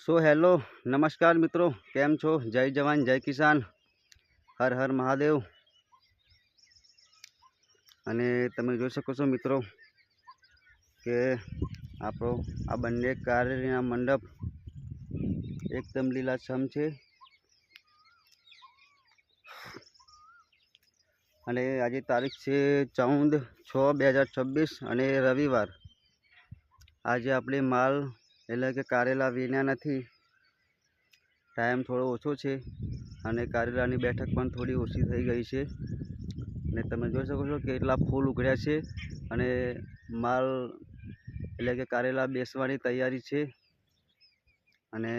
Hello नमस्कार मित्रों, केम छो? जय जवान जय किसान, हर हर महादेव। अने तमे जोई शको छो मित्रों के आपणो आ बंने कारेलीना मंडप एकदम लीलाछम छे। अने आजे तारीख छे 14/6/2026 अने रविवार। आज आपणे माल एटले के कारेला वीण्या नथी, टाइम थोड़ो ओछो छे अने कारेलानी बेठक पण थोड़ी ओછી थई गई छे। ने तमे जोई शको छो કેટલા ફૂલ ઉગડ્યા છે અને માલ એટલે કે કારેલા બેસવાની તૈયારી છે। અને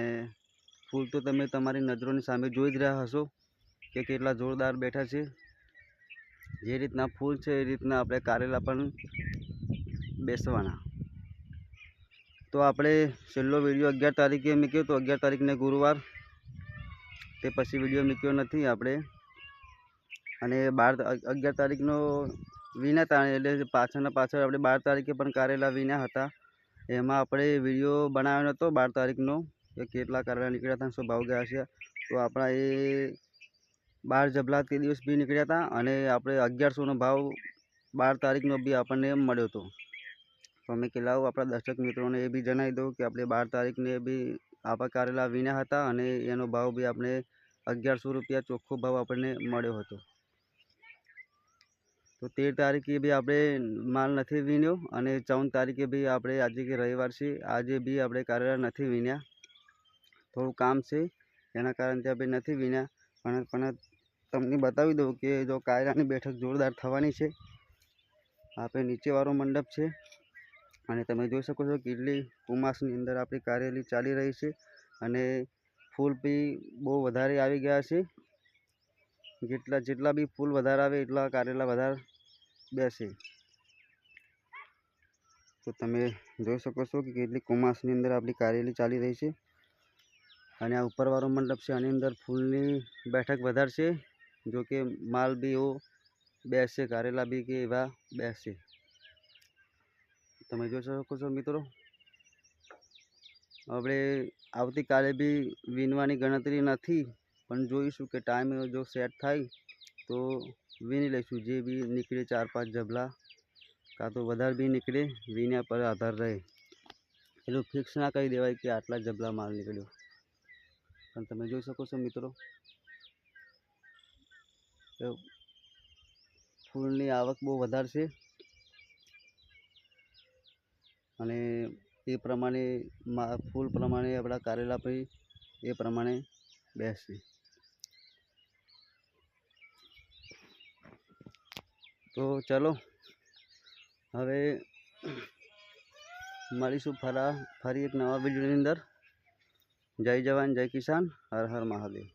ફૂલ તો તમે તમારી નજરોની સામે જોઈ જ રહ્યા હશો કે કેટલા જોરદાર બેઠા છે। જે રીતના ફૂલ છે એ રીતના આપણે કારેલા પણ બેસવાના। तो આપણે છેલ્લો વિડીયો 11 તારીખે મૂક્યો તો 11 તારીખને ગુરુવાર, તે પછી વિડીયો મૂક્યો નથી આપણે। અને 11 તારીખનો વીણ્યા હતા એટલે પાછળ આપણે 12 તારીખે પણ કારેલા વીણ્યા હતા। એમાં આપણે વિડીયો બનાવ્યો નહોતો 12 તારીખનો કે કેટલા કારેલા નીકળ્યા હતા, શું ભાવ ગયા છે। તો આપણા એ 12 જબલા તે દિવસ બી નીકળ્યા હતા અને આપણે 1100નો ભાવ 12 તારીખનો બી આપણને મળ્યો હતો। तो मैं लाओ अपना दर्शक मित्रों ने भी जणावी दो कि अपने 12 तारीख ने भी आप कारेला वीण्या हता अने एनो भाव भी आपने 1100 रुपया चोख्खो भाव आपने मळ्यो हतो। तो 13 तारीखे भी आपणे माल नहीं वीण्यो अने 14 तारीखे भी आपणे आज के रविवार छे आज भी आपणे कारेला नहीं वीण्या। थोड़ું काम छे एना कारण आपणे नहीं वीण्या, पण तमने बतावी दो कि जो कारेलानी बेठक जोरदार थवानी छे। आपणे नीचेवाळो मंडप छे અને તમે જોઈ શકો છો કેટલી કુમાસની અંદર આપણી કારેલી ચાલી રહી છે અને ફૂલ બી બહુ વધારે આવી ગયા છે। જેટલા બી ફૂલ વધારે આવે એટલા કારેલા વધારે બેસે। તો તમે જોઈ શકો છો કે કેટલી કુમાસની અંદર આપણી કારેલી ચાલી રહી છે અને આ ઉપરવાળો મંડપ છે આની અંદર ફૂલની બેઠક વધારે છે। જો કે માલ બી એવો બેસે, કારેલા બી કે એવા બેસે। તમે જોઈ શકો છો મિત્રો, આપણે આવતીકાલે બી વીણવાની ગણતરી નથી, પણ જોઈશું કે ટાઈમ જો સેટ થાય તો વીણી લઈશું। જે બી નીકળે 4-5 જબલા કાં તો વધારે બી નીકળે, વીણ્યા પર આધાર રહે। એટલું ફિક્સ ના કહી દેવાય કે આટલા જબલા માલ નીકળ્યો। પણ તમે જોઈ શકો છો મિત્રો ફૂલની આવક બહુ વધારે છે અને એ પ્રમાણે ફૂલ પ્રમાણે આપણા કારેલા પછી એ પ્રમાણે બેસશે। તો ચલો હવે મળીશું ફરી એક નવા વિડીયોની અંદર। જય જવાન જય કિસાન, હર હર મહાદેવ।